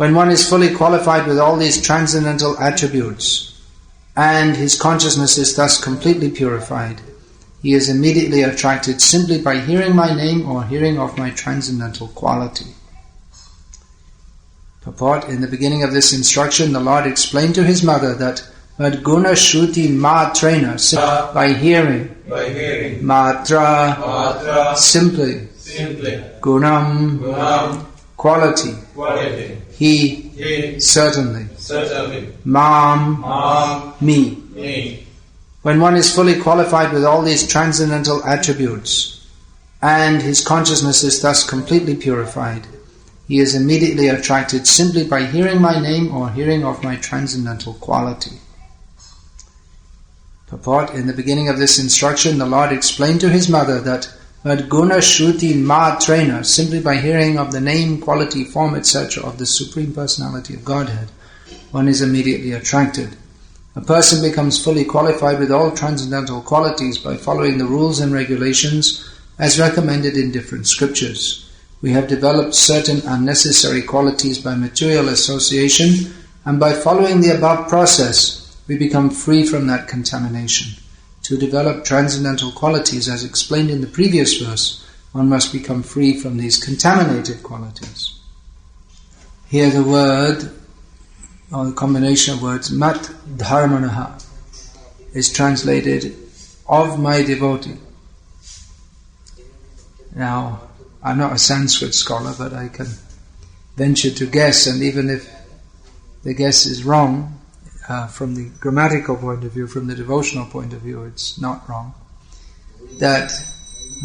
When one is fully qualified with all these transcendental attributes, and his consciousness is thus completely purified, he is immediately attracted simply by hearing my name or hearing of my transcendental quality. Purport: in the beginning of this instruction, the Lord explained to his mother that Madguna Shruti Matrena, by hearing, Matra, simply, Gunam, quality, he, certainly, Mam, me. When one is fully qualified with all these transcendental attributes, and his consciousness is thus completely purified, he is immediately attracted simply by hearing my name or hearing of my transcendental quality. Purport: in the beginning of this instruction, the Lord explained to his mother that Madguna Shruti Matrena, simply by hearing of the name, quality, form, etc. of the Supreme Personality of Godhead, one is immediately attracted. A person becomes fully qualified with all transcendental qualities by following the rules and regulations as recommended in different scriptures. We have developed certain unnecessary qualities by material association, and by following the above process, we become free from that contamination. To develop transcendental qualities, as explained in the previous verse, one must become free from these contaminated qualities. Here the word, or the combination of words, mat dharmanaha, is translated, of my devotee. Now, I'm not a Sanskrit scholar, but I can venture to guess, and even if the guess is wrong, from the grammatical point of view, from the devotional point of view, it's not wrong, that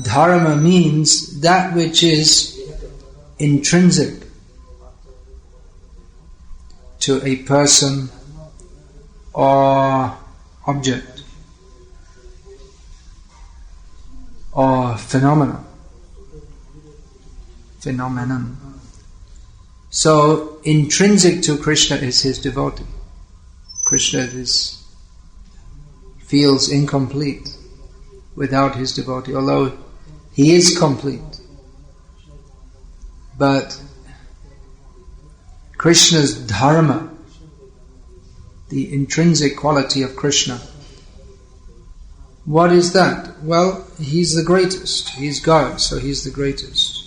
dharma means that which is intrinsic to a person or object or phenomenon. So, intrinsic to Krishna is his devotee. Krishna feels incomplete without his devotee, although he is complete. But Krishna's dharma, the intrinsic quality of Krishna, what is that? Well, he's the greatest. He's God, so he's the greatest.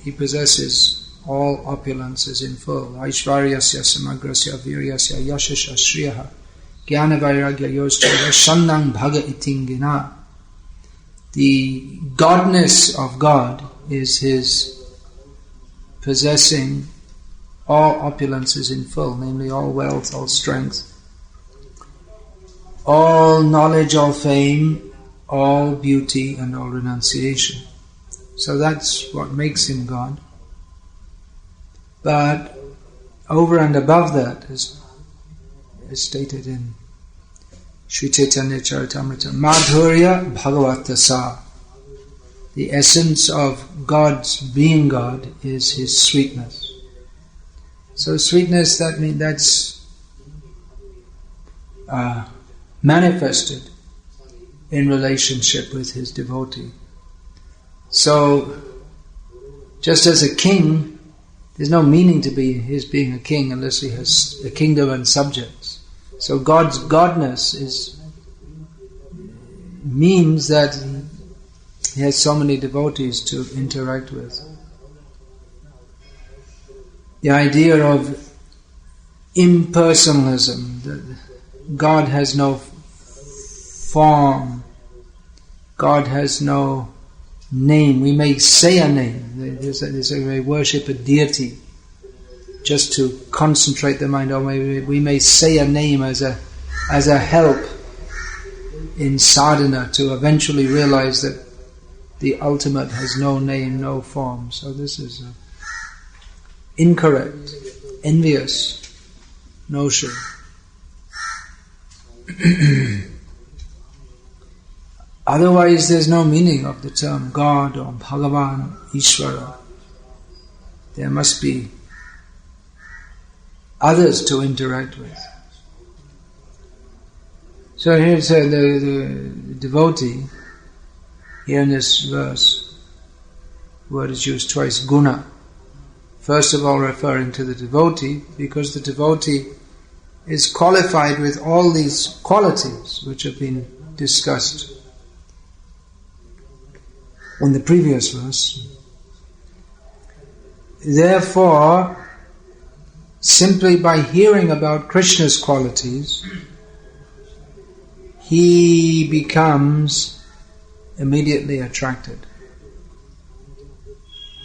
He possesses all opulences in full. Aishvaryasya samagrasya viryasya yashasya shriyaha jnana vairagya yoscha shannang bhaga itingina. The godness of God is his possessing all opulences in full, namely all wealth, all strength, all knowledge, all fame, all beauty, and all renunciation. So that's what makes him God. But over and above that, as stated in Sri Chaitanya Charitamrita, Madhurya Bhagavatasa, the essence of God's being God is his sweetness. So sweetness, that means that's manifested in relationship with his devotee. So, just as a king, there's no meaning to his being a king unless he has a kingdom and subjects. So God's godness means that he has so many devotees to interact with. The idea of impersonalism, that God has no form, God has no name. We may say a name. There's a way worship a deity just to concentrate the mind. Or maybe we may say a name as a help in sadhana to eventually realize that the ultimate has no name, no form. So this is an incorrect, envious notion. Otherwise, there's no meaning of the term God or Bhagavan, Ishvara. There must be others to interact with. So here's the devotee. Here in this verse, the word is used twice, guna, first of all referring to the devotee, because the devotee is qualified with all these qualities which have been discussed in the previous verse. Therefore, simply by hearing about Krishna's qualities, he becomes immediately attracted,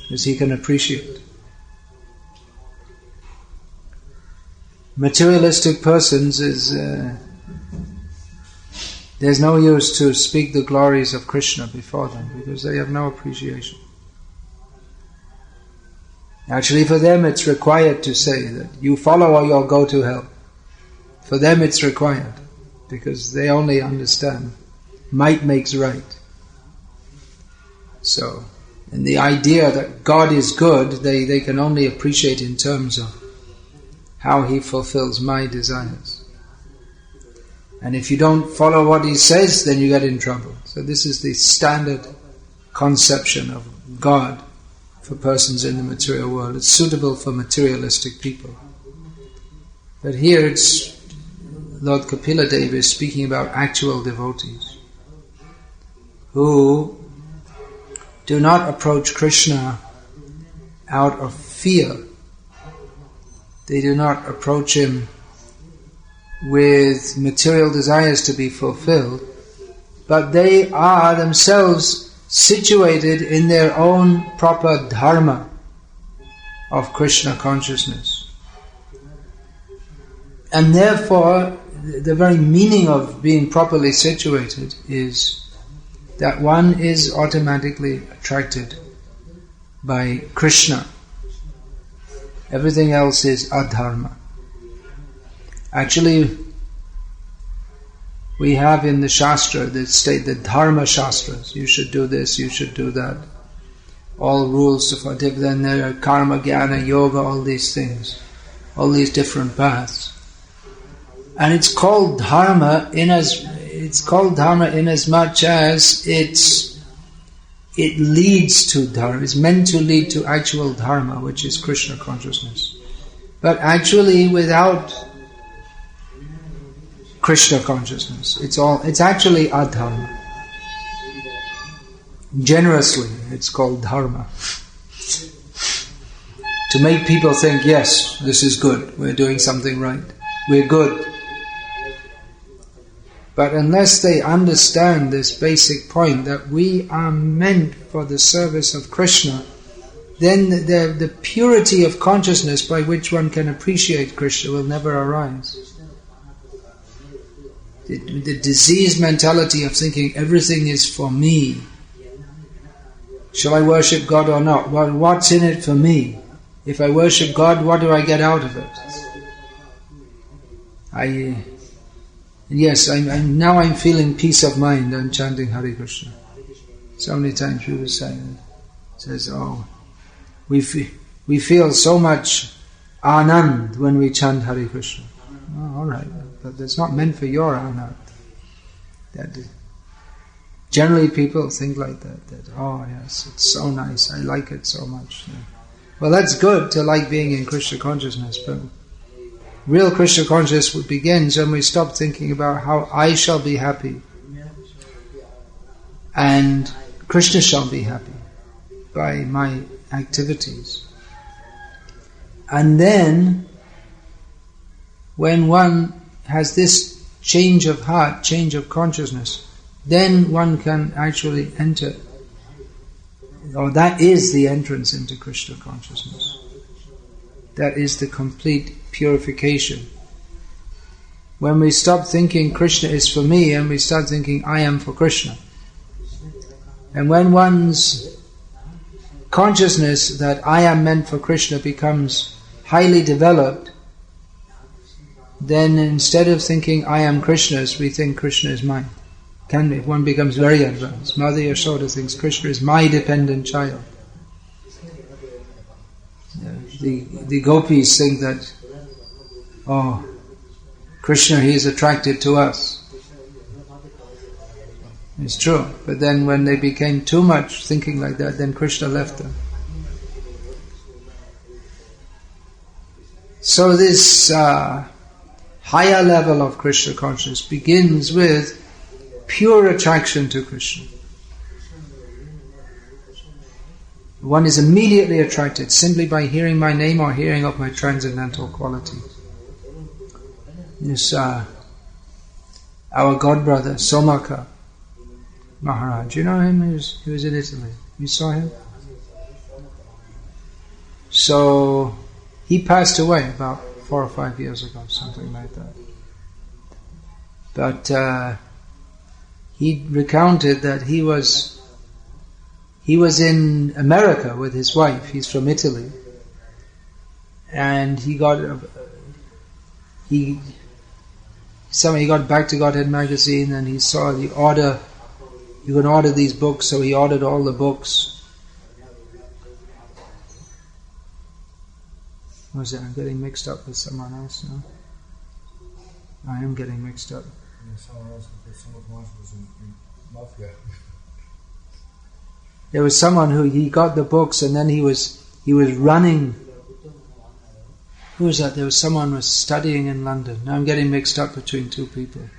because he can appreciate. Materialistic persons there's no use to speak the glories of Krishna before them, because they have no appreciation. Actually, for them it's required to say that you follow or you'll go to hell. For them it's required, because they only understand might makes right. So, and the idea that God is good, they can only appreciate in terms of how He fulfills my desires. And if you don't follow what He says, then you get in trouble. So this is the standard conception of God for persons in the material world. It's suitable for materialistic people. But here it's Lord Kapila Deva is speaking about actual devotees who do not approach Krishna out of fear. They do not approach Him with material desires to be fulfilled, but they are themselves situated in their own proper dharma of Krishna consciousness. And therefore, the very meaning of being properly situated is that one is automatically attracted by Krishna. Everything else is adharma. Actually, we have in the Shastra that state the Dharma Shastras. You should do this, you should do that. All rules of it. Then there are karma, jnana, yoga, all these things. All these different paths. And it's called dharma in as much as it leads to dharma. It's meant to lead to actual dharma, which is Krishna consciousness. But actually, without Krishna consciousness, it's actually adharma. Generously, it's called dharma. To make people think, yes, this is good, we're doing something right, we're good. But unless they understand this basic point that we are meant for the service of Krishna, then the purity of consciousness by which one can appreciate Krishna will never arise. The diseased mentality of thinking everything is for me. Shall I worship God or not? Well, what's in it for me? If I worship God, what do I get out of it? I'm feeling peace of mind. I'm chanting Hare Krishna. So many times people say, we feel so much anand when we chant Hare Krishna. Oh, all right, but that's not meant for your anand. Generally, people think like that. Oh yes, it's so nice. I like it so much. Yeah. Well, that's good to like being in Krishna consciousness, but real Krishna consciousness begins when we stop thinking about how I shall be happy and Krishna shall be happy by my activities. And then, when one has this change of heart, change of consciousness, then one can actually enter, or that is the entrance into Krishna consciousness. That is the complete purification. When we stop thinking Krishna is for me and we start thinking I am for Krishna. And when one's consciousness that I am meant for Krishna becomes highly developed, then instead of thinking I am Krishna's, we think Krishna is mine. If one becomes very advanced, Mother Yashoda thinks Krishna is my dependent child. The gopis think that, Krishna, he is attracted to us. It's true, but then when they became too much thinking like that, then Krishna left them. So this higher level of Krishna consciousness begins with pure attraction to Krishna. One is immediately attracted simply by hearing my name or hearing of my transcendental quality. This our godbrother Somaka Maharaj, you know him? He was in Italy. You saw him? So he passed away about 4 or 5 years ago, something like that. But he recounted that he was in America with his wife. He's from Italy, and he got Back to Godhead magazine, and he saw the order. You can order these books, so he ordered all the books. What was it? I'm getting mixed up with someone else now. I am getting mixed up. Someone else, someone was in Mafia. There was someone who he got the books, and then he was running. Who was that? There was someone who was studying in London. Now I'm getting mixed up between two people.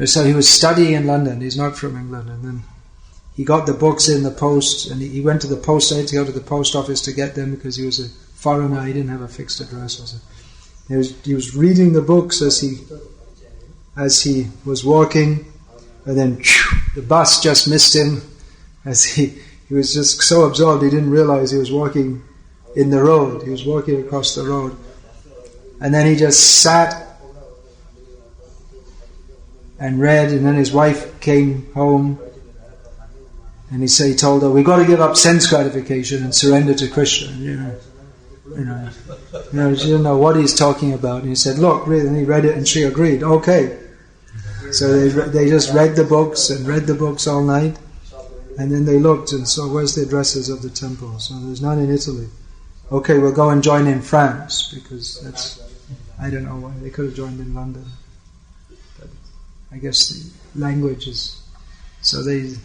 So he was studying in London. He's not from England, and then he got the books in the post, and he went to the post. I had to go to the post office to get them because he was a foreigner. He didn't have a fixed address. He was reading the books as he was walking, and then the bus just missed him. As he was just so absorbed, he didn't realize he was walking in the road. He was walking across the road, and then he just sat and read. And then his wife came home, and he told her, "We've got to give up sense gratification and surrender to Krishna." She didn't know what he's talking about. And he said, "Look, read." And he read it, and she agreed. Okay. So they just read the books all night. And then they looked and saw, where's the addresses of the temple? So there's none in Italy. Okay, we'll go and join in France, because that's, I don't know why, they could have joined in London. But I guess the language is, so they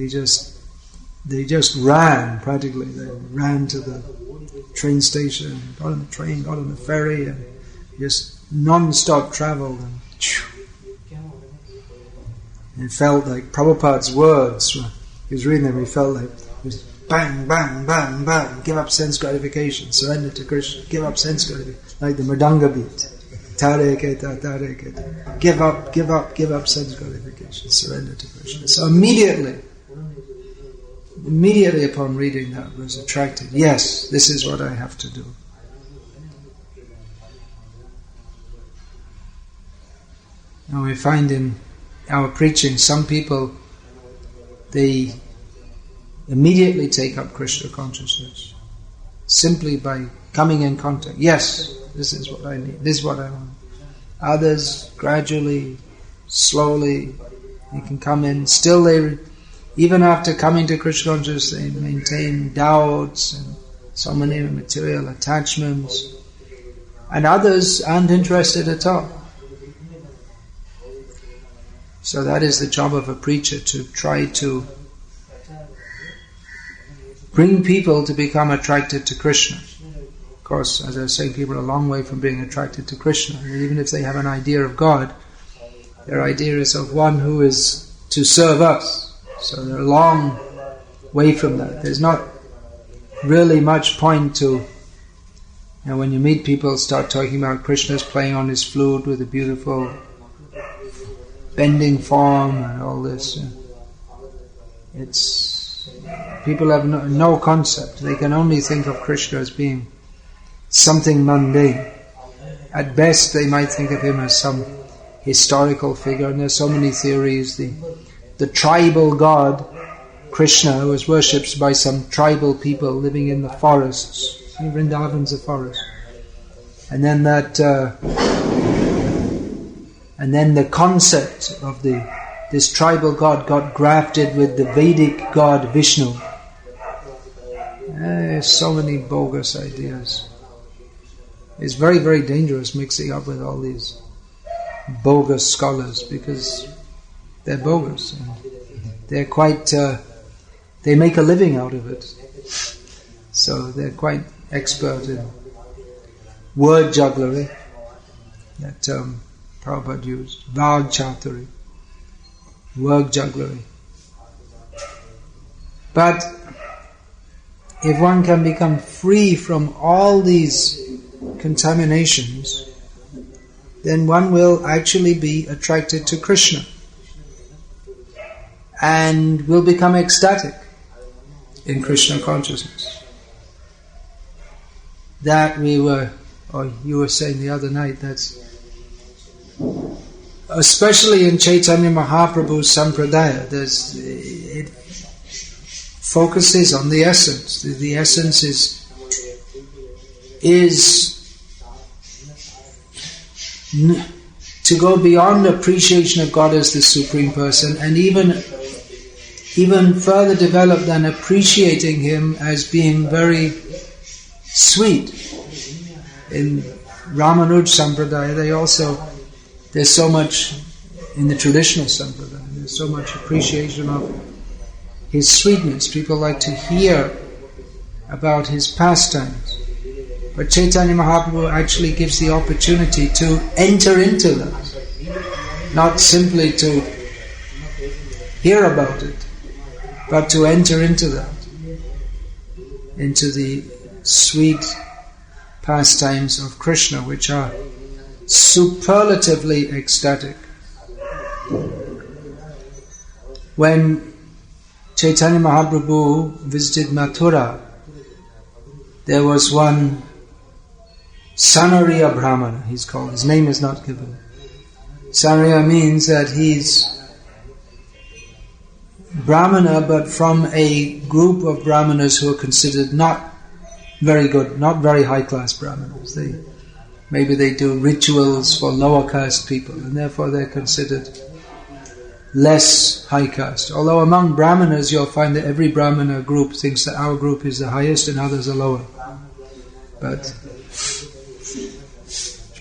just ran, practically. They ran to the train station, got on the train, got on the ferry, and just non-stop travelled, and it felt like Prabhupada's words. He was reading them, he felt like it was bang, bang, bang, bang, give up sense gratification, surrender to Krishna, give up sense gratification, like the Mridanga beat. Tare keta, tare keta. Give up sense gratification, surrender to Krishna. So immediately upon reading that, was attracted. Yes, this is what I have to do. Now we find in our preaching, some people, they immediately take up Krishna consciousness simply by coming in contact. Yes, this is what I need, this is what I want. Others, gradually, slowly, they can come in. Still, even after coming to Krishna consciousness, they maintain doubts and so many material attachments. And others aren't interested at all. So that is the job of a preacher, to try to bring people to become attracted to Krishna. Of course, as I was saying, people are a long way from being attracted to Krishna. And even if they have an idea of God, their idea is of one who is to serve us. So they're a long way from that. There's not really much point to, when you meet people, start talking about Krishna's playing on his flute with a beautiful bending form and all this. It's people have no concept. They can only think of Krishna as being something mundane. At best, they might think of him as some historical figure, and there's so many theories. The tribal god Krishna was worshipped by some tribal people living in the forests. Vrindavan's a forest, and then and then the concept of this tribal god got grafted with the Vedic god Vishnu. There's so many bogus ideas. It's very, very dangerous mixing up with all these bogus scholars, because they're bogus. And they're quite, they make a living out of it. So they're quite expert in word jugglery that Prabhupada used, Vag Chaturi, word jugglery. But if one can become free from all these contaminations, then one will actually be attracted to Krishna and will become ecstatic in Krishna consciousness. That you were saying the other night, that's especially in Chaitanya Mahaprabhu's Sampradaya, it focuses on the essence. The essence is to go beyond appreciation of God as the Supreme Person, and even further develop than appreciating Him as being very sweet. In Ramanuj Sampradaya, there's so much, in the traditional Sampradaya, there's so much appreciation of His sweetness. People like to hear about His pastimes. But Chaitanya Mahaprabhu actually gives the opportunity to enter into that. Not simply to hear about it, but to enter into that. Into the sweet pastimes of Krishna, which are superlatively ecstatic. When Chaitanya Mahaprabhu visited Mathura, there was one Sanariya Brahmana, he's called. His name is not given. Sanariya means that he's Brahmana, but from a group of Brahmanas who are considered not very good, not very high-class Brahmanas. Maybe they do rituals for lower caste people, and therefore they're considered less high caste. Although among Brahmanas you'll find that every Brahmana group thinks that our group is the highest and others are lower. But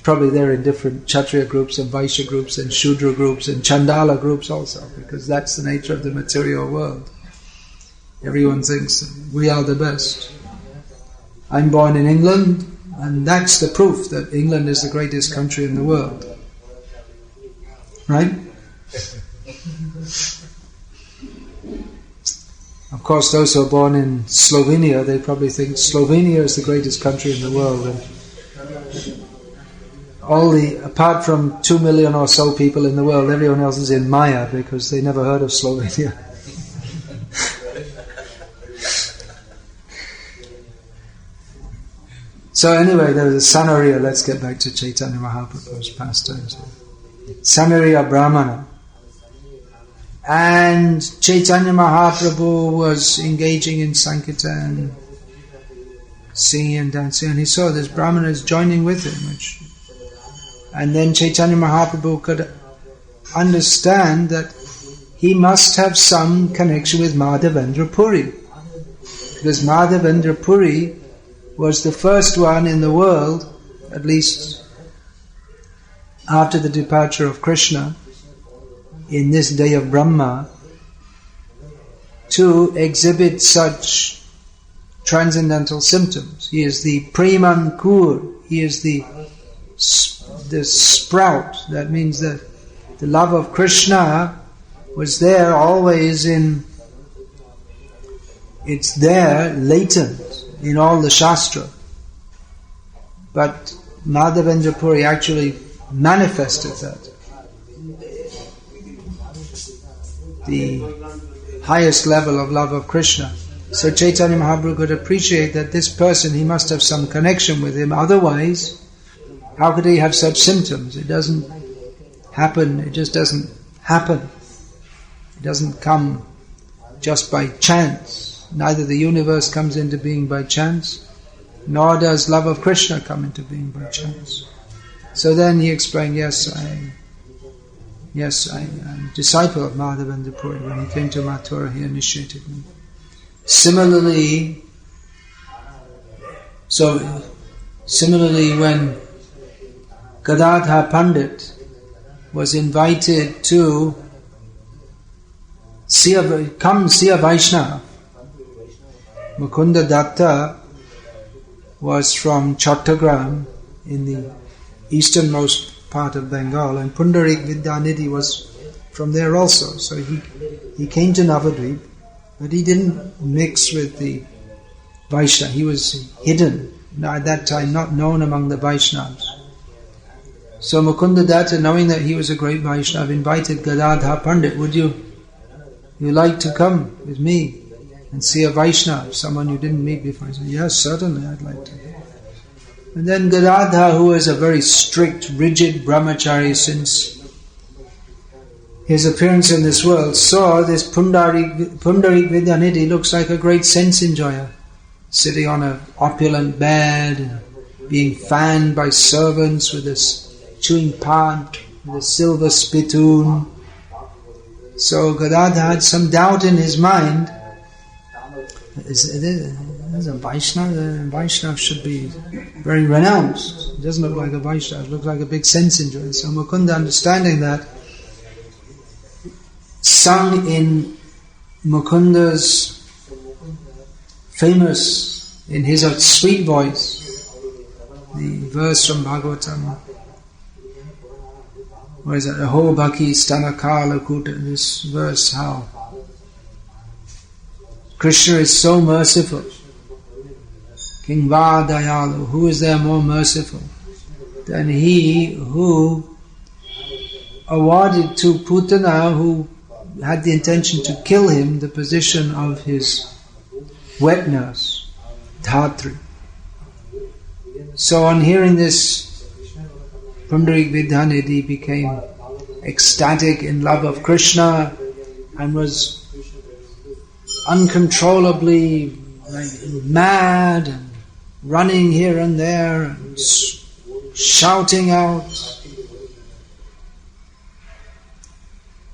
probably there in different Kshatriya groups and Vaishya groups and Shudra groups and Chandala groups also, because that's the nature of the material world. Everyone thinks we are the best. I'm born in England, and that's the proof that England is the greatest country in the world. Right? Of course, those who are born in Slovenia, they probably think Slovenia is the greatest country in the world. And apart from 2 million or so people in the world, everyone else is in Maya because they never heard of Slovenia. So anyway, there was a Sanariya. Let's get back to Chaitanya Mahaprabhu's pastimes. Sanariya Brahmana. And Chaitanya Mahaprabhu was engaging in Sankirtan, singing and dancing, and he saw this Brahmana is joining with him. And then Chaitanya Mahaprabhu could understand that he must have some connection with Madhavendra Puri. Because Madhavendra Puri was the first one in the world, at least after the departure of Krishna, in this day of Brahma, to exhibit such transcendental symptoms. He is the Premankur, he is the sprout. That means that the love of Krishna was there always it's there latent in all the Shastra. But Madhavendra Puri actually manifested that. The highest level of love of Krishna. So Chaitanya Mahaprabhu could appreciate that this person, he must have some connection with him, otherwise how could he have such symptoms? It doesn't happen, it just doesn't happen. It doesn't come just by chance. Neither the universe comes into being by chance, nor does love of Krishna come into being by chance. So then he explained, yes, I'm a disciple of Madhavendra Puri. When he came to Mathura, he initiated me. Similarly, when Gadadhar Pandit was invited to come see a Vaishnava, Mukunda Datta was from Chattogram, in the easternmost part of Bengal, and Pundarik Vidyanidhi was from there also. So he came to Navadvip, but he didn't mix with the Vaishnava. He was hidden, at that time not known among the Vaishnavas. So Mukunda Datta, knowing that he was a great Vaishnava, invited Gadadhar Pandit, would you like to come with me and see a Vaishnava, someone you didn't meet before? He said, yes, certainly, I'd like to. And then Gadadhar, who was a very strict, rigid brahmachari since his appearance in this world, saw this Pundarik Vidyanidhi looks like a great sense enjoyer, sitting on an opulent bed, being fanned by servants with this chewing pan, with a silver spittoon. So Gadadhar had some doubt in his mind. Is a Vaishnava should be very renounced. It doesn't look like a Vaishnava, it looks like a big sense enjoyer. So Mukunda, understanding that, sung in Mukunda's famous, in his sweet voice, the verse from Bhagavatam, where is it? Aho Bhakti Stanakala Kuta, this verse, how Krishna is so merciful. King Va Dayalu, who is there more merciful than he who awarded to Putana, who had the intention to kill him, the position of his wet nurse, Dhatri. So on hearing this, Pundarik Vidyanidhi became ecstatic in love of Krishna and was uncontrollably mad and running here and there and shouting out.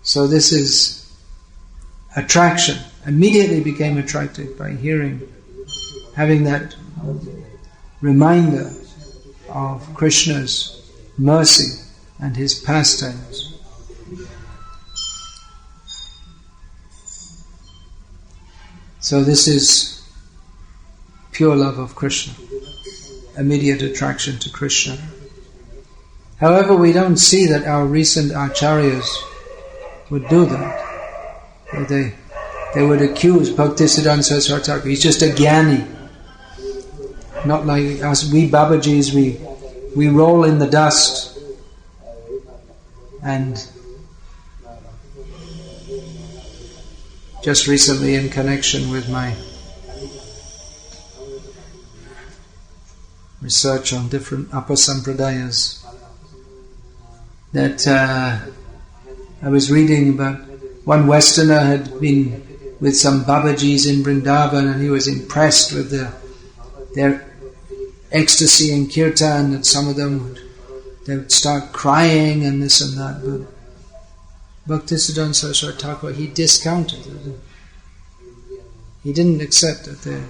So this is attraction. Immediately became attracted by having that reminder of Krishna's mercy and his pastimes. So this is pure love of Krishna, immediate attraction to Krishna. However, we don't see that our recent acharyas would do that. They would accuse Bhaktisiddhanta Saraswati Thakur, he's just a jnani. Not like us, we Babajis, we roll in the dust. And just recently, in connection with my research on different upper sampradayas, that I was reading about one Westerner had been with some Babajis in Vrindavan, and he was impressed with their ecstasy and kirtan, that some of them would start crying and this and that. But Bhaktisiddhanta Saraswati Thakur, he discounted it. He didn't accept that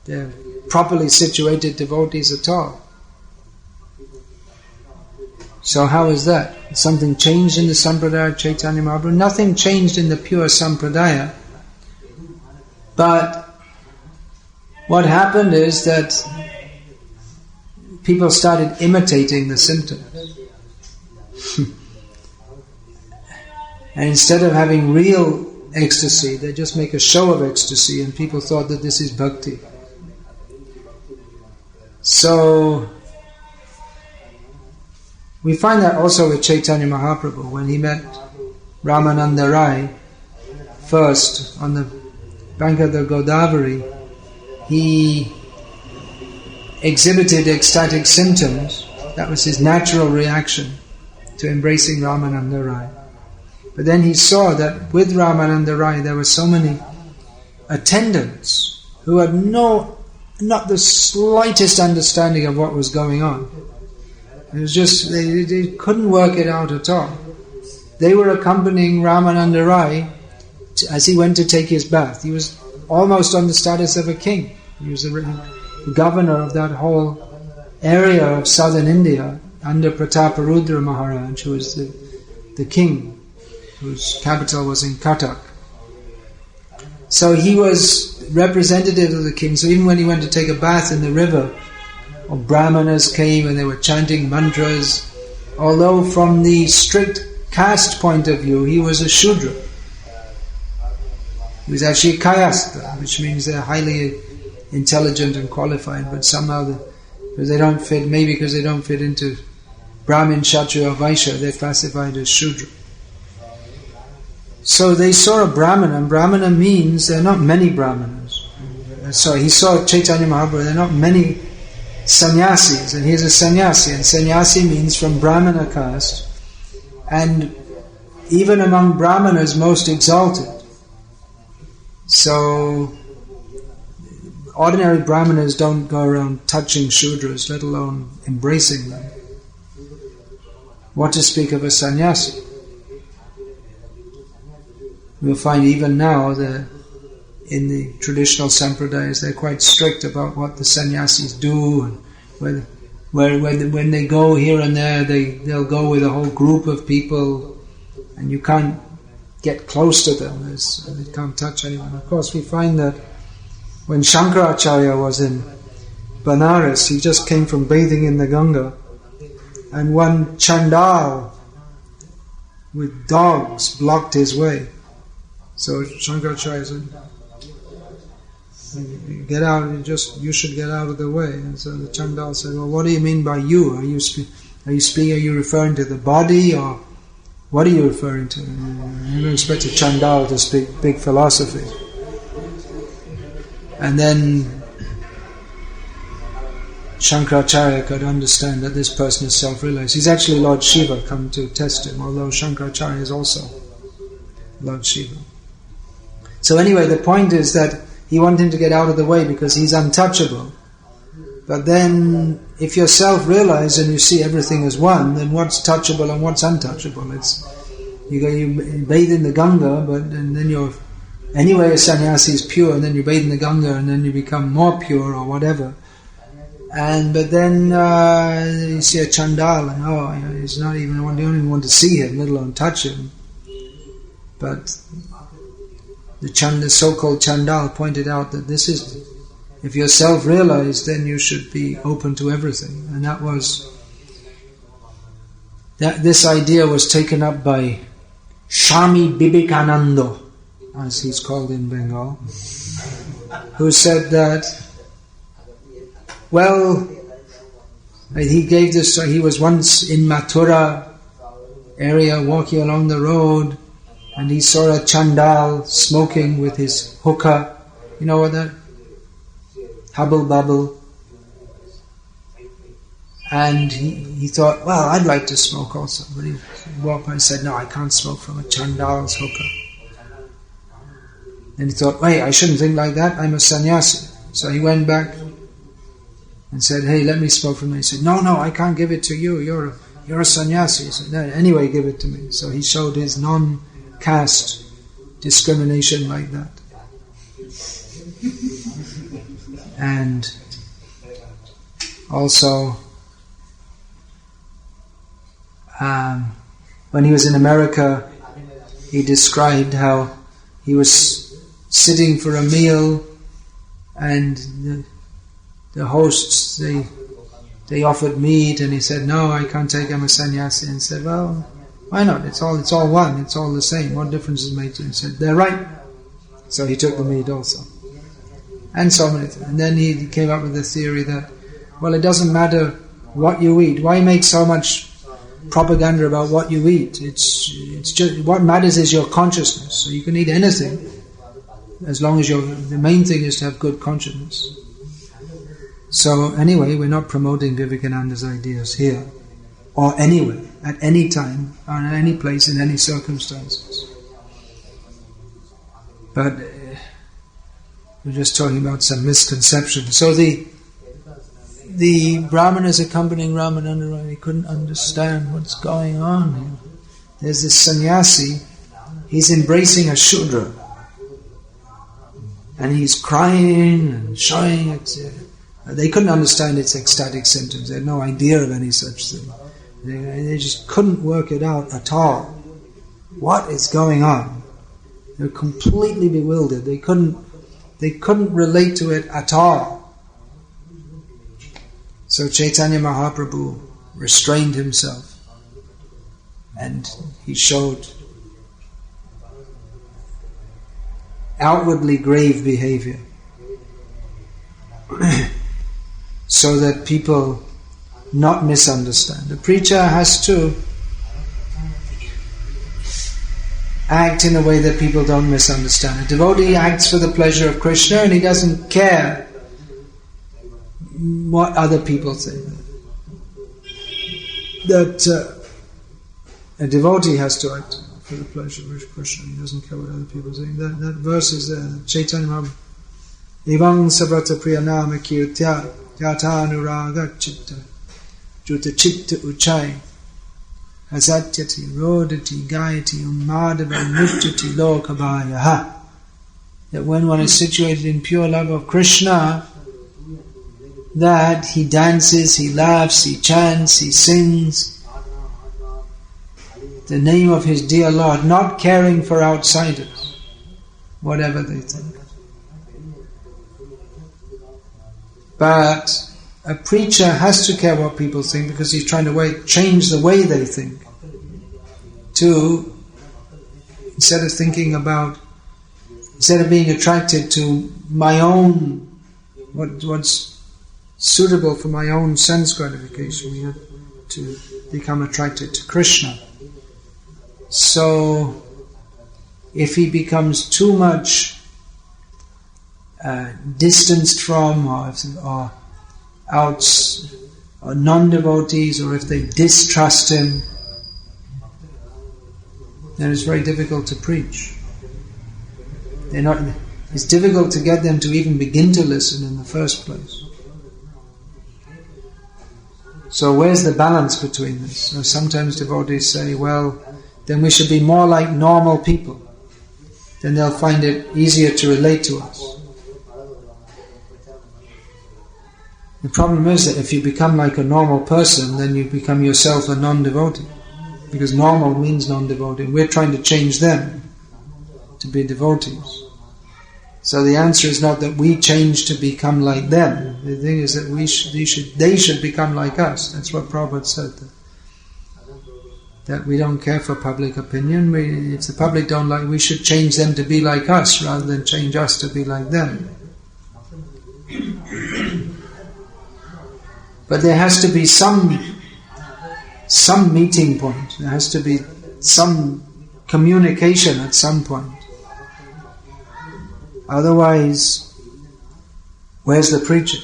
they're properly situated devotees at all. So how is that? Something changed in the Sampradaya of Chaitanya Mahaprabhu? Nothing changed in the pure Sampradaya. But what happened is that people started imitating the symptoms. And instead of having real ecstasy, they just make a show of ecstasy, and people thought that this is bhakti. So we find that also with Chaitanya Mahaprabhu. When he met Ramananda Rai first on the bank of the Godavari, he exhibited ecstatic symptoms. That was his natural reaction to embracing Ramananda Rai. But then he saw that with Ramananda Rai there were so many attendants who had not the slightest understanding of what was going on. It was just, they couldn't work it out at all. They were accompanying Ramananda Rai as he went to take his bath. He was almost on the status of a king. He was the governor of that whole area of southern India under Prataparudra Maharaj, who was the king, whose capital was in Cuttack. So he was representative of the king. So even when he went to take a bath in the river, or Brahmanas came and they were chanting mantras, although from the strict caste point of view, he was a Shudra. He was actually Kayastha, which means they're highly intelligent and qualified, but somehow because they don't fit, maybe because they don't fit into Brahmin, Kshatriya or Vaishya, they're classified as Shudra. So they saw a Brahmana, and Brahmana means there are not many Brahmanas. So he saw Chaitanya Mahaprabhu, there are not many sannyasis, and he's a sannyasi, and sannyasi means from Brahmana caste, and even among Brahmanas most exalted. So ordinary Brahmanas don't go around touching Shudras, let alone embracing them. What to speak of a sannyasi? We'll find even now in the traditional sampradayas they're quite strict about what the sannyasis do, and when they go here and there they'll go with a whole group of people, and you can't get close to them. They can't touch anyone. Of course, we find that when Shankaracharya was in Banaras, he just came from bathing in the Ganga, and one Chandal with dogs blocked his way. So Shankaracharya said, "Get out! You should get out of the way." And so the Chandal said, "Well, what do you mean by you? Are you referring to the body, or what are you referring to?" You don't expect a Chandal to speak big philosophy. And then Shankaracharya could understand that this person is self-realized. He's actually Lord Shiva come to test him, although Shankaracharya is also Lord Shiva. So anyway, the point is that he wanted him to get out of the way because he's untouchable. But then, if you're self-realized and you see everything as one, then what's touchable and what's untouchable? You bathe in the Ganga, and then you're anyway a sannyasi is pure, and then you bathe in the Ganga, and then you become more pure or whatever. But then you see a Chandal, and he's not even you don't even want to see him, let alone touch him. But the so-called Chandal pointed out that if you're self-realized, then you should be open to everything. And this idea was taken up by Swami Vivekananda, as he's called in Bengal, who said that, he was once in Mathura area walking along the road, and he saw a Chandal smoking with his hookah. You know what that? Hubble bubble. And he thought, well, I'd like to smoke also. But he walked by and said, no, I can't smoke from a Chandal's hookah. And he thought, wait, I shouldn't think like that, I'm a sannyasi. So he went back and said, hey, let me smoke from there. He said, no, I can't give it to you, you're a sannyasi. He said, anyway, give it to me. So he showed his non-caste discrimination like that. And also, when he was in America, he described how he was sitting for a meal, and the hosts, they offered meat, and he said, no, I can't take, I'm a sannyasi. And he said, well, why not? It's all one, it's all the same. What difference does it make to him? He said, they're right. So he took the meat also. And so many things. And then he came up with the theory that, well, it doesn't matter what you eat. Why make so much propaganda about what you eat? It's just, what matters is your consciousness. So you can eat anything, as long as the main thing is to have good consciousness. So anyway, we're not promoting Vivekananda's ideas here, or anywhere, at any time, or in any place, in any circumstances. But we're just talking about some misconceptions. So the Brahmanas accompanying Ramananda, he couldn't understand what's going on here. There's this sannyasi, he's embracing a Shudra, and he's crying and showing. They couldn't understand its ecstatic symptoms. They had no idea of any such thing. They just couldn't work it out at all. What is going on? They were completely bewildered. They couldn't relate to it at all. So Chaitanya Mahaprabhu restrained himself and he showed outwardly grave behavior so that people not misunderstand. The preacher has to act in a way that people don't misunderstand. A devotee acts for the pleasure of Krishna and he doesn't care what other people think. That a devotee has to act for the pleasure of Krishna. He doesn't care what other people think. That verse is there. Chaitanya Mahaprabhu. Evam sabrata priyanama kirtya yata anuraga chitta juta chitta uchai asatyati rodati gayati ummadava nutjati lokabhayaha. That when one is situated in pure love of Krishna, that he dances, he laughs, he chants, he sings the name of his dear Lord, not caring for outsiders, whatever they think. But a preacher has to care what people think because he's trying to change the way they think. Instead of being attracted to my own, what's suitable for my own sense gratification, we have to become attracted to Krishna. So, if he becomes too much distanced from, or non-devotees, or if they distrust him, then it's very difficult to preach. It's difficult to get them to even begin to listen in the first place. So where's the balance between this? So sometimes devotees say, well, then we should be more like normal people. Then they'll find it easier to relate to us. The problem is that if you become like a normal person, then you become yourself a non-devotee. Because normal means non-devotee. We're trying to change them to be devotees. So the answer is not that we change to become like them. The thing is that they should become like us. That's what Prabhupada said. That we don't care for public opinion. If the public don't like, we should change them to be like us rather than change us to be like them. But there has to be some meeting point. There has to be some communication at some point. Otherwise, where's the preaching?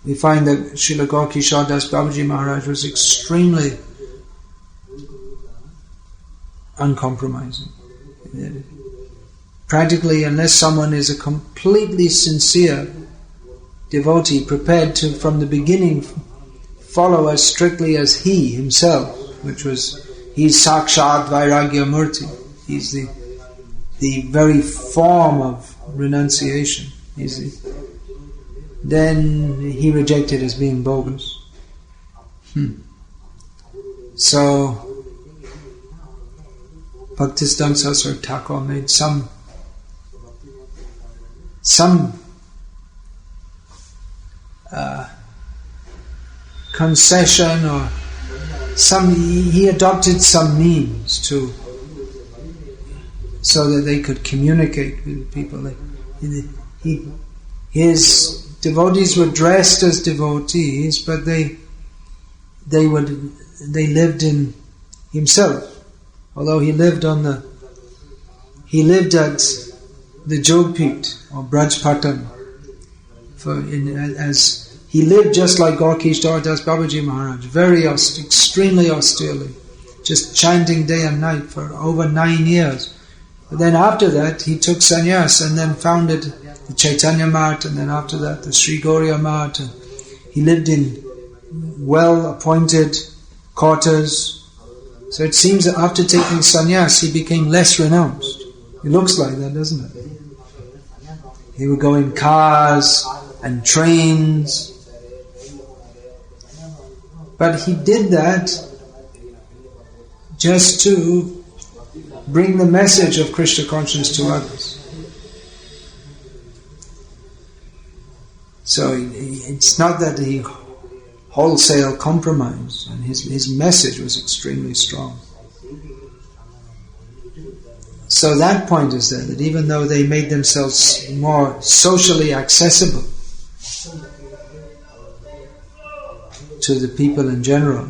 We find that Srila Gaurkishore Das Babaji Maharaj was extremely uncompromising. Practically, unless someone is a completely sincere devotee, prepared to, from the beginning, follow as strictly as he himself, he's Sakshat Vairagya Murti. He's the very form of renunciation. Then he rejected as being bogus. So Bhaktisiddhanta Saraswati Thakur made some concession, or he adopted some means so that they could communicate with people. His devotees were dressed as devotees, but they lived in himself. Although he lived at the Jogpit or Brajpatan, as he lived just like Gaurkishore Das Babaji Maharaj, extremely austerely, just chanting day and night for over 9 years. But then after that, he took sannyas and then founded the Chaitanya Mat, and then after that, the Sri Gauriya Mat. And he lived in well-appointed quarters. So it seems that after taking sannyas, he became less renounced. It looks like that, doesn't it? He would go in cars and trains. But he did that just to bring the message of Krishna consciousness to others. So it's not that he wholesale compromised, and his message was extremely strong. So that point is there, that even though they made themselves more socially accessible to the people in general,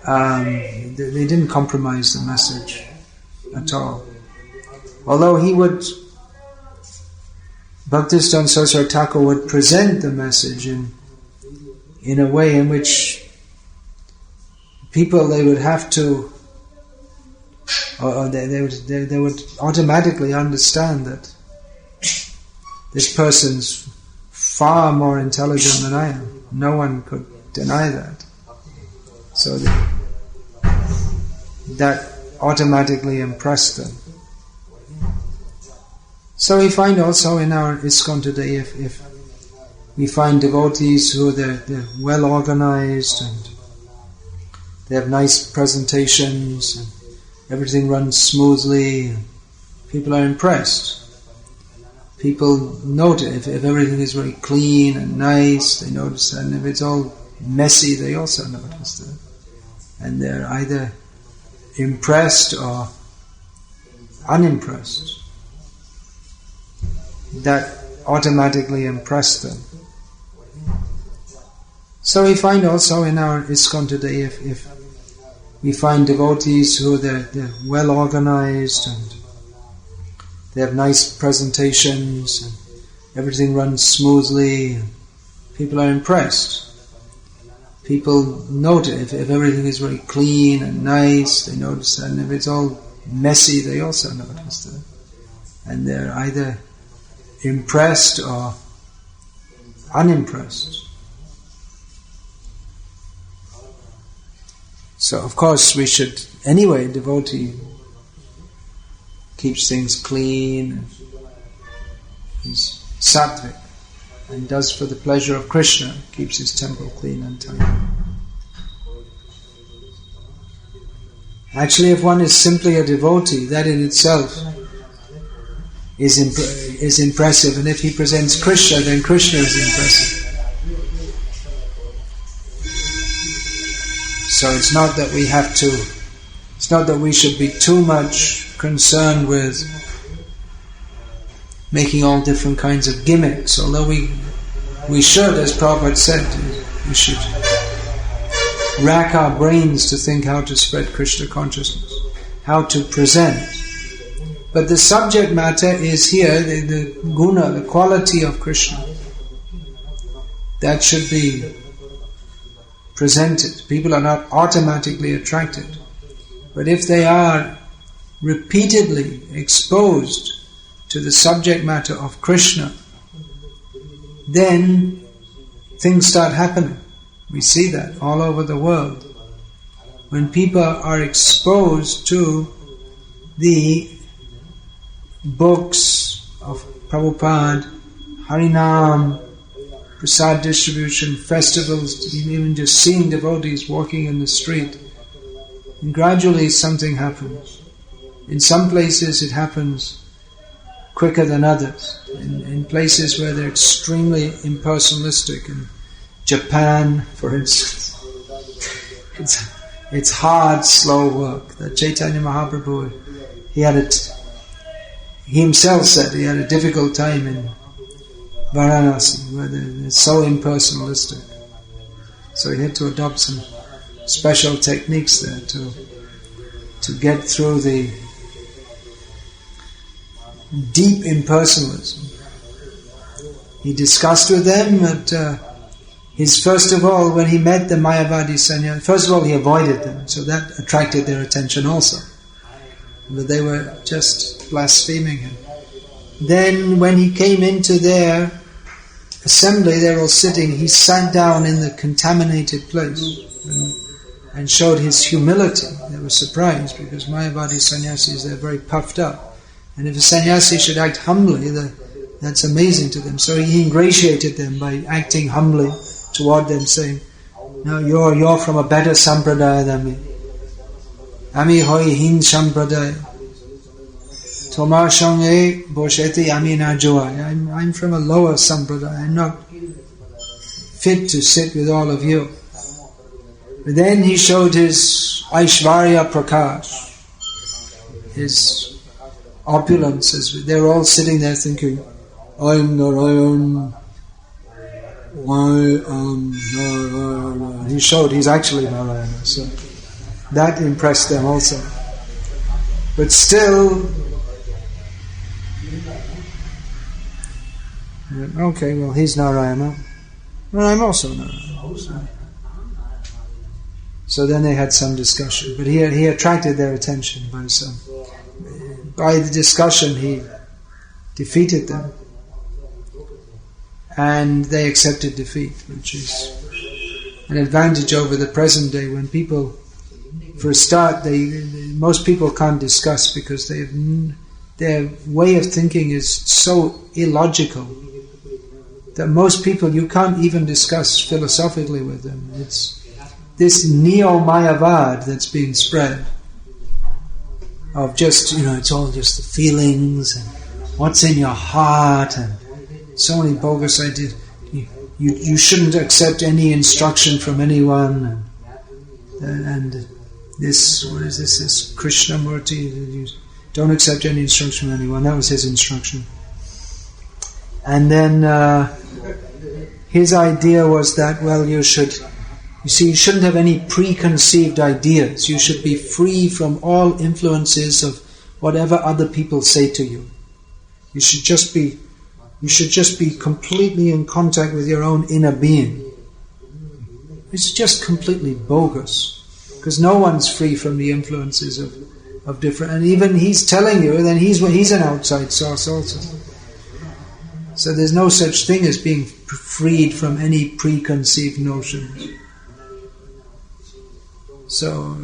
they didn't compromise the message at all. Although Bhaktisiddhanta Saraswati Thakur would present the message in a way in which people, they would have to, or they would automatically understand that this person's far more intelligent than I am. No one could deny that. So that automatically impressed them. So we find also in our ISKCON today, if we find devotees who they're well organized and they have nice presentations and everything runs smoothly, people are impressed. People note it. If everything is very clean and nice, they notice that. And if it's all messy, they also notice that. And they're either impressed or unimpressed. That automatically impressed them. So we find also in our ISKCON today, if we find devotees who they're well organized and they have nice presentations and everything runs smoothly, and people are impressed. People note it. If everything is very clean and nice, they notice that. And if it's all messy, they also notice that. And they're either impressed or unimpressed. So of course we should, anyway, devotee keeps things clean, and he's sattvic and does for the pleasure of Krishna, keeps his temple clean and tidy. Actually, if one is simply a devotee, that in itself is impressive, and if he presents Krishna, then Krishna is impressive. So it's not that we should be too much concerned with making all different kinds of gimmicks, although we should, as Prabhupada said, we should rack our brains to think how to spread Krishna consciousness, how to present. But the subject matter is here, the guna, the quality of Krishna. That should be presented. People are not automatically attracted. But if they are repeatedly exposed to the subject matter of Krishna, then things start happening. We see that all over the world. When people are exposed to the books of Prabhupada, Harinam, Prasad distribution, festivals, even just seeing devotees walking in the street, and gradually something happens. In some places it happens quicker than others. In places where they're extremely impersonalistic, in Japan, for instance, it's hard, slow work. That Chaitanya Mahaprabhu, he himself said he had a difficult time in Varanasi, where they're so impersonalistic. So he had to adopt some special techniques there to get through the deep impersonalism. He discussed with them that first of all, when he met the Mayavadi sannyasi, first of all he avoided them, so that attracted their attention also. But they were just blaspheming him. Then when he came into their assembly, they were all sitting, he sat down in the contaminated place and showed his humility. They were surprised because Mayavadi sannyasis, they're very puffed up. And if a sannyasi should act humbly, that's amazing to them. So he ingratiated them by acting humbly toward them, saying, "No, you're from a better sampradaya than me. Ami hoi hin sampradaya." Tomar Shonge Bosheti Amina Joai. I'm from a lower sampradaya. I'm not fit to sit with all of you. But then he showed his Aishvarya Prakash, his opulence. They're all sitting there thinking, I'm Narayan, I am Narayana. He showed he's actually Narayana, so that impressed them also. But still, okay, well, he's Narayana, and I'm also Narayana. So then they had some discussion, but he attracted their attention by the discussion. He defeated them, and they accepted defeat, which is an advantage over the present day when people, for a start, most people can't discuss because their way of thinking is so illogical that most people you can't even discuss philosophically with them. It's this neo-mayavad that's being spread of just, it's all just the feelings and what's in your heart and so many bogus ideas. You shouldn't accept any instruction from anyone and this, what is this Krishnamurti, you don't accept any instruction from anyone. That was his instruction. And then his idea was that, well, you shouldn't have any preconceived ideas. You should be free from all influences of whatever other people say to you. You should just be completely in contact with your own inner being. It's just completely bogus, because no one's free from the influences of different. And even he's telling you, then he's an outside source also. So there's no such thing as being freed from any preconceived notions. So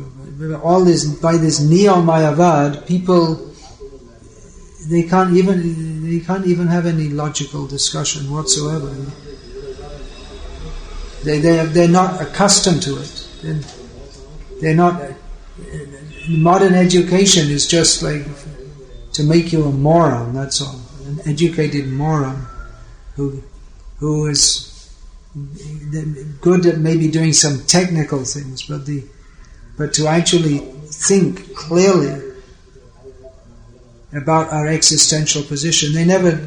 all this, by this neo-mayavad, people they can't even have any logical discussion whatsoever. They're not accustomed to it. They're not. Modern education is just like to make you a moron. That's all. An educated moron who is good at maybe doing some technical things, but to actually think clearly about our existential position, they never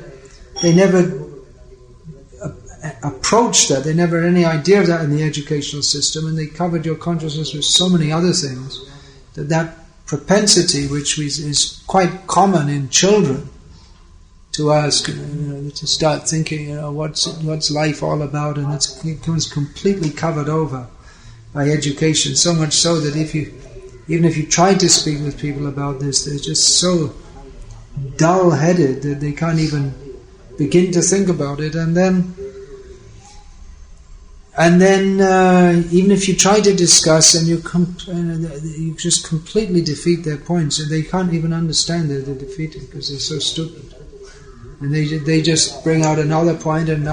approached that. They never had any idea of that in the educational system, and they covered your consciousness with so many other things that propensity, which is quite common in children, to ask, to start thinking, what's life all about, and it becomes completely covered over by education. So much so that even if you try to speak with people about this, they're just so dull-headed that they can't even begin to think about it. And then even if you try to discuss and you just completely defeat their points, and they can't even understand that they're defeated because they're so stupid. And they just bring out another point, and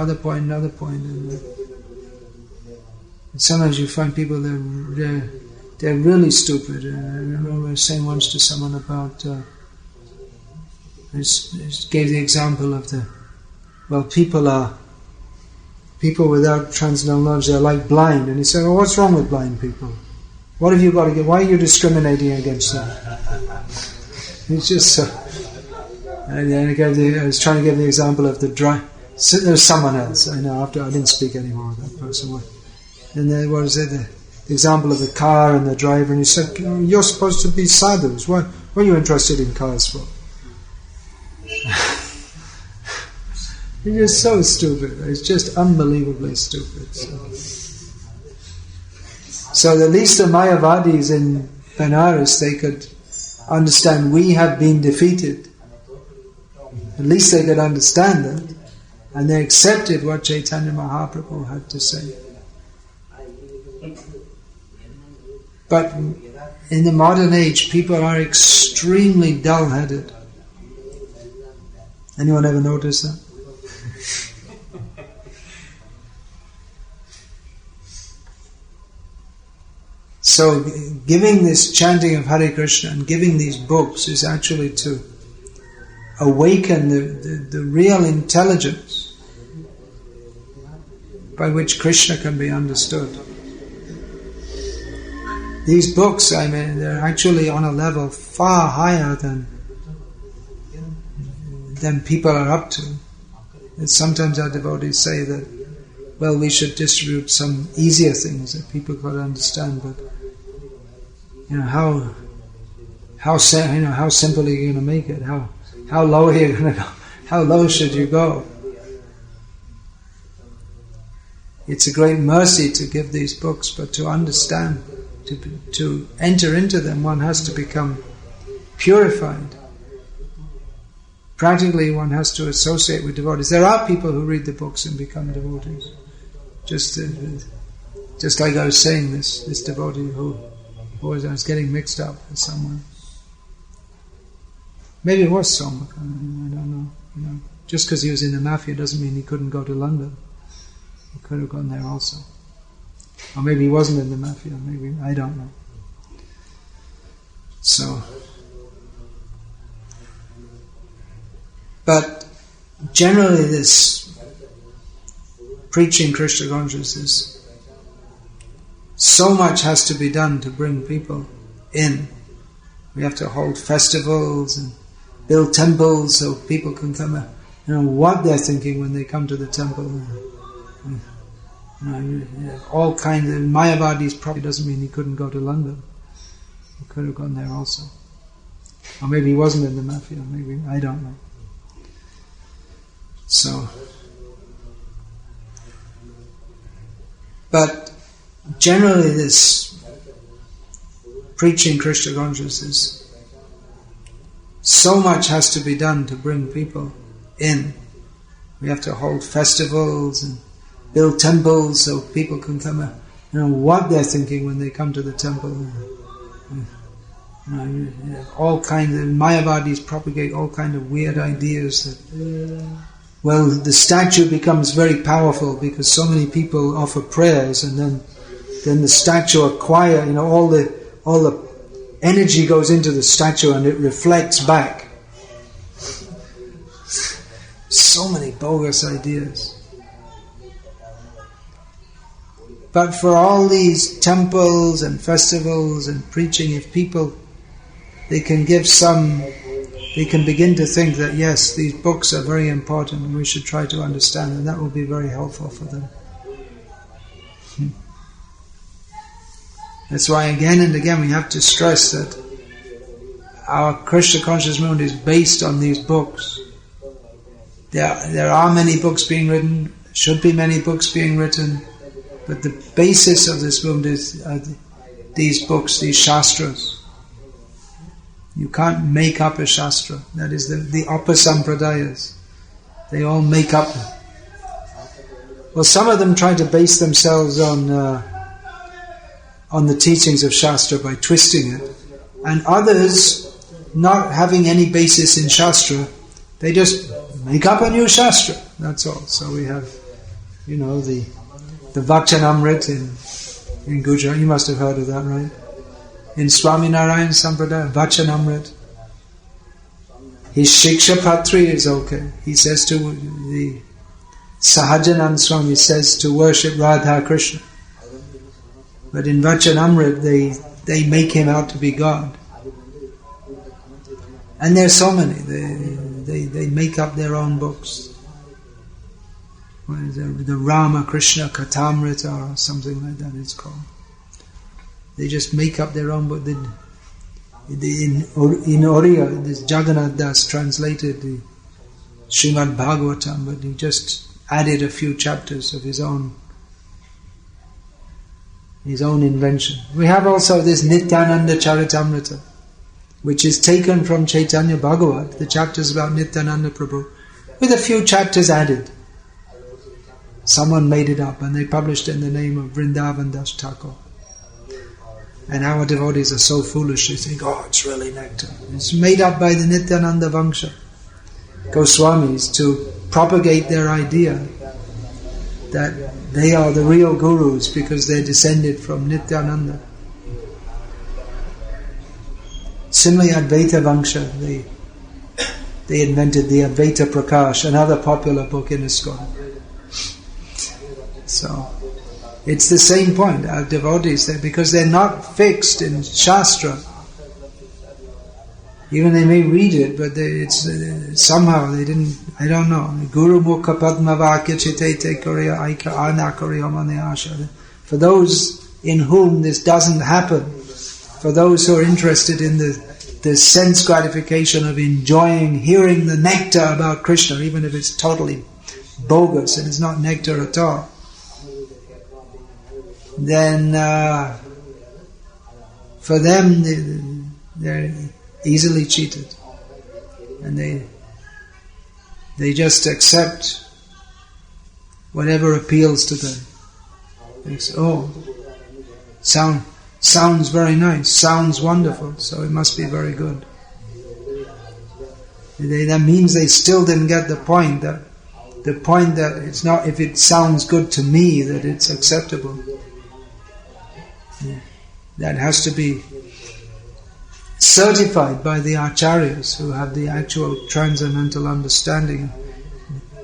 sometimes you find people they're really stupid. I remember saying once to someone about I gave the example of people without transcendental knowledge, they're like blind. And he said, what's wrong with blind people? What have you got to get? Why are you discriminating against them? It's just so. And then I was trying to give the example of the driver. There was someone else. I know. After I didn't speak anymore with that person. And then what was it? The example of the car and the driver. And he said, "You're supposed to be sadhus. What are you interested in cars for?" It's just so stupid. It's just unbelievably stupid. So at least the Mayavadis in Benares, they could understand we have been defeated. At least they could understand that. And they accepted what Chaitanya Mahaprabhu had to say. But in the modern age, people are extremely dull-headed. Anyone ever notice that? So giving this chanting of Hare Krishna and giving these books is actually to awaken the real intelligence by which Krishna can be understood. These books, they're actually on a level far higher than people are up to. And sometimes our devotees say that, well, we should distribute some easier things that people could understand, but how simple are you going to make it? How low are you going to go? How low should you go? It's a great mercy to give these books, but to understand, to enter into them, one has to become purified. Practically, one has to associate with devotees. There are people who read the books and become devotees. Just like I was saying, this devotee who I was getting mixed up with someone. Maybe it was Soma, I don't know. Just because he was in the mafia doesn't mean he couldn't go to London. He could have gone there also. Or maybe he wasn't in the mafia, maybe, I don't know. So, but generally this preaching Krishna consciousness, so much has to be done to bring people in. We have to hold festivals and build temples so people can come. What they're thinking when they come to the temple. All kinds of Mayavadi's probably doesn't mean he couldn't go to London. He could have gone there also. Or maybe he wasn't in the mafia, maybe, I don't know. So, but generally this preaching Krishna consciousness, so much has to be done to bring people in. We have to hold festivals and build temples so people can come. What they're thinking when they come to the temple. All kinds of Mayavadis propagate all kinds of weird ideas that, well, the statue becomes very powerful because so many people offer prayers, and then the statue acquire, all the energy goes into the statue and it reflects back. So many bogus ideas. But for all these temples and festivals and preaching, if people, they can begin to think that yes, these books are very important and we should try to understand them, that will be very helpful for them. That's why again and again we have to stress that our Krishna conscious movement is based on these books. There are many books being written, should be many books being written, but the basis of this movement is these books, these shastras. You can't make up a shastra. That is the Upasampradayas. They all make up. Well, some of them try to base themselves on the teachings of shastra by twisting it, and others, not having any basis in shastra, they just make up a new shastra. That's all. So we have, the Vachanamrit in Gujarat. You must have heard of that, right? In Swami Narayan Sampradaya, Vachanamrit. His Shiksha Patri is okay. He says to the Sahajanand Swami says to worship Radha Krishna. But in Vachanamrit they make him out to be God. And there's so many. They make up their own books. The Rama Krishna Katamrita or something like that it's called. They just make up their own book. In Oriya, this Jagannath Das translated the Srimad Bhagavatam, but he just added a few chapters of his own invention. We have also this Nityananda Charitamrita, which is taken from Chaitanya Bhagavat, the chapters about Nityananda Prabhu, with a few chapters added. Someone made it up and they published it in the name of Vrindavan Das Thakur. And our devotees are so foolish, they think, it's really nectar. It's made up by the Nityananda Vangsha Goswamis to propagate their idea that they are the real gurus because they're descended from Nityananda. Similarly, Advaita Vangsha, they invented the Advaita Prakash, another popular book in ISKCON. So, it's the same point. Our devotees, because they're not fixed in Shastra. Even they may read it, but somehow they didn't, I don't know. Guru Mukha Padma Vakya Chitete Korea Aika Ana Korea Mane Asha. For those in whom this doesn't happen, for those who are interested in the sense gratification of enjoying, hearing the nectar about Krishna, even if it's totally bogus and it's not nectar at all, then for them they're easily cheated, and they just accept whatever appeals to them. They say, oh, sounds very nice, sounds wonderful, so it must be very good. That means they still didn't get the point that it's not if it sounds good to me that it's acceptable. That has to be certified by the acharyas who have the actual transcendental understanding,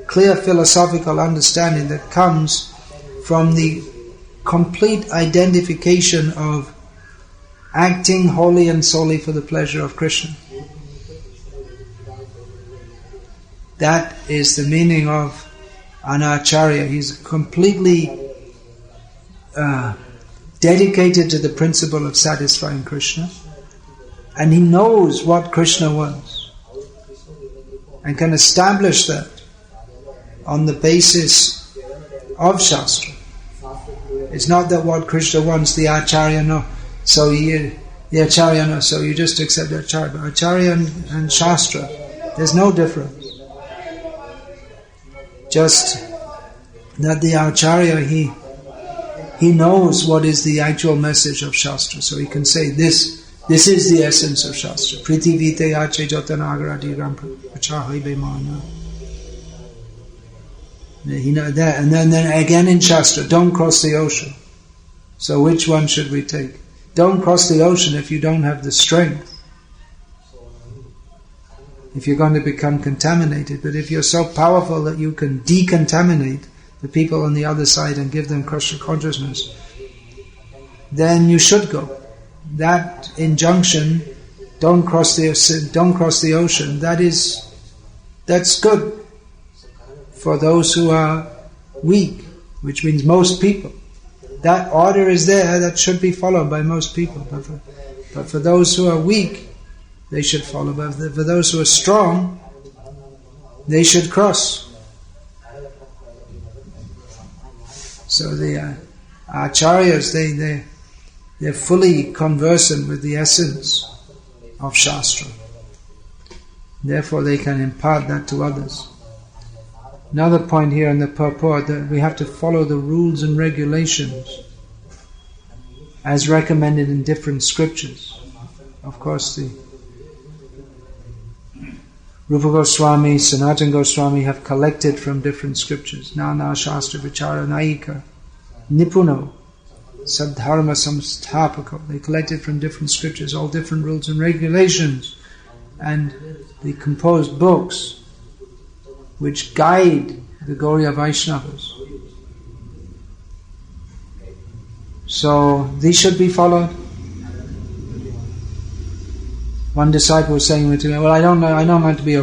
clear philosophical understanding that comes from the complete identification of acting wholly and solely for the pleasure of Krishna. That is the meaning of an acharya. He's completely dedicated to the principle of satisfying Krishna, and he knows what Krishna wants and can establish that on the basis of Shastra. It's not that what Krishna wants the acharya know, so the acharya knows, so you just accept the acharya. But acharya and Shastra, there's no difference. Just that the acharya, he knows what is the actual message of Shastra, so he can say this is the essence of Shastra. Priti vite ache jotanagara ram prachahai bemana. He know that, and then again in Shastra, don't cross the ocean. So which one should we take? Don't cross the ocean if you don't have the strength. If you're going to become contaminated, but if you're so powerful that you can decontaminate the people on the other side and give them Krishna consciousness, then you should go. That injunction, don't cross the ocean, that's good for those who are weak, which means most people. That order is there, that should be followed by most people. But for those who are weak, they should follow. But for those who are strong, they should cross. So the acharyas, they're fully conversant with the essence of Shastra. Therefore they can impart that to others. Another point here in the purport, that we have to follow the rules and regulations as recommended in different scriptures. Of course, the Rupa Goswami, Sanatana Goswami have collected from different scriptures. Nana Shastra Vichara Naika, Nipuno, Sadharma Samsthapako. They collected from different scriptures, all different rules and regulations. And they composed books which guide the Gauriya Vaishnavas. So these should be followed. One disciple was saying to me, well, I don't want to be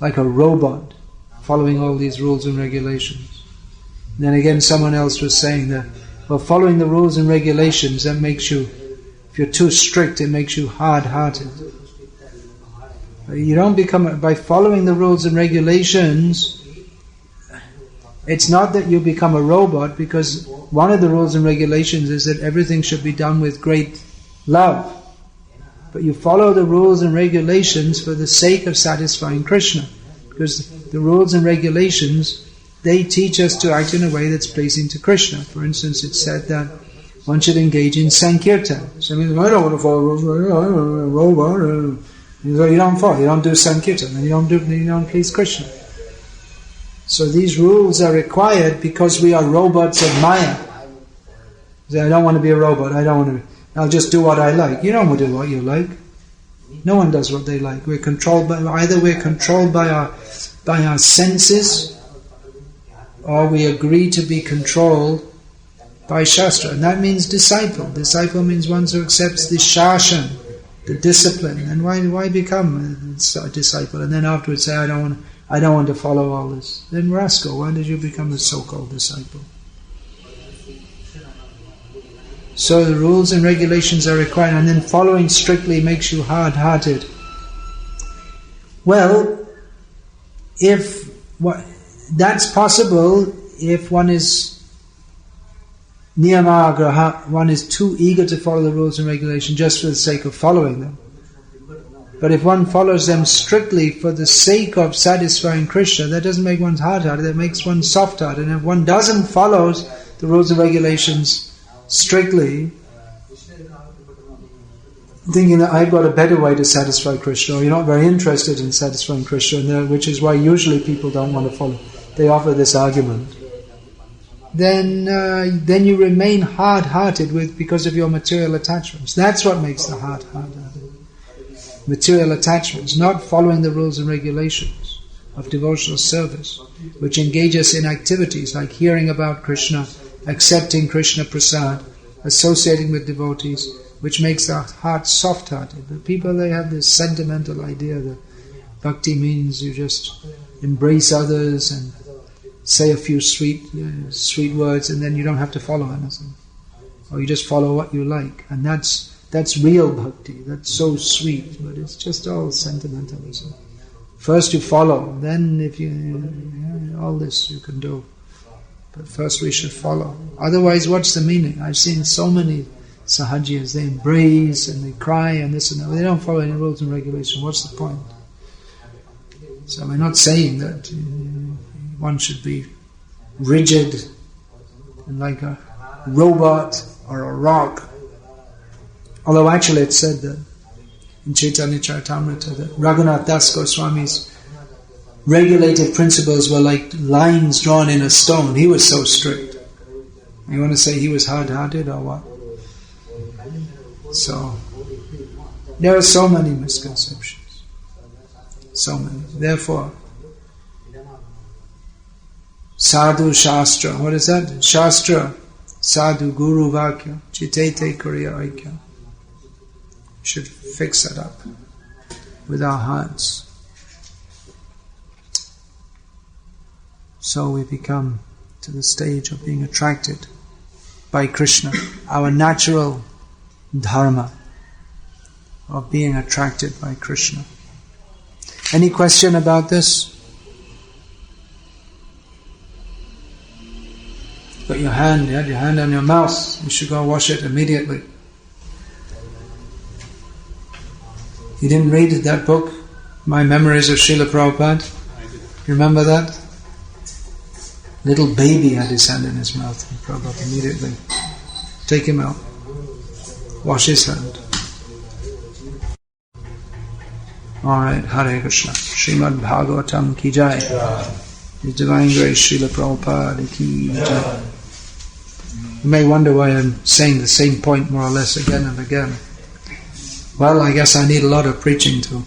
like a robot following all these rules and regulations. And then again someone else was saying that, well, following the rules and regulations, that makes you, if you're too strict, it makes you hard-hearted. You don't become, by following the rules and regulations, it's not that you become a robot, because one of the rules and regulations is that everything should be done with great love. But you follow the rules and regulations for the sake of satisfying Krishna. Because the rules and regulations, they teach us to act in a way that's pleasing to Krishna. For instance, it's said that one should engage in Sankirtan. So I mean, I don't want to follow rules, I'm a robot. You don't follow, you don't do Sankirtan, and you don't please Krishna. So these rules are required because we are robots of Maya. So I don't want to be a robot, I'll just do what I like. You don't want to do what you like. No one does what they like. We're controlled by our senses, or we agree to be controlled by Shastra. And that means disciple. Disciple means one who accepts the shashan, the discipline. And why become a disciple? And then afterwards say, I don't want to follow all this. Then rascal, why did you become a so-called disciple? So the rules and regulations are required, and then following strictly makes you hard-hearted. Well, that's possible if one is niyamagraha, one is too eager to follow the rules and regulations just for the sake of following them. But if one follows them strictly for the sake of satisfying Krishna, that doesn't make one hard-hearted, that makes one soft-hearted. And if one doesn't follow the rules and regulations strictly, thinking that I've got a better way to satisfy Krishna, or you're not very interested in satisfying Krishna, which is why usually people don't want to follow. They offer this argument. Then you remain hard-hearted because of your material attachments. That's what makes the heart hard-hearted. Material attachments, not following the rules and regulations of devotional service, which engage us in activities like hearing about Krishna, accepting Krishna prasad, associating with devotees, which makes the heart soft-hearted. But people, they have this sentimental idea that bhakti means you just embrace others and say a few sweet words, and then you don't have to follow anything, or you just follow what you like. And that's real bhakti. That's so sweet, but it's just all sentimentalism. First you follow, then if all this you can do. But first we should follow. Otherwise, what's the meaning? I've seen so many sahajiyas, they embrace and they cry and this and that. They don't follow any rules and regulations. What's the point? So we're not saying that one should be rigid and like a robot or a rock. Although actually it's said that in Chaitanya Charitamrita that Raghunath Das Goswami's regulative principles were like lines drawn in a stone. He was so strict. You want to say he was hard-hearted or what? So, there are so many misconceptions. So many. Therefore, sadhu shastra. What is that? Shastra, sadhu, guru vakya, chitete kuriya aikya. Should fix that up with our hearts. So we become to the stage of being attracted by Krishna, our natural dharma of being attracted by Krishna. Any question about this? You had your hand on your mouth, you should go wash it immediately. You didn't read that book, My Memories of Srila Prabhupada? You remember that? Little baby had his hand in his mouth, and Prabhupada immediately take him out, wash his hand. Alright, Hare Krishna. Srimad Bhagavatam ki jai. His Divine Grace Srila Prabhupada ki jai. You may wonder why I'm saying the same point more or less again and again. Well, I guess I need a lot of preaching too.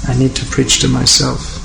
I need to preach to myself.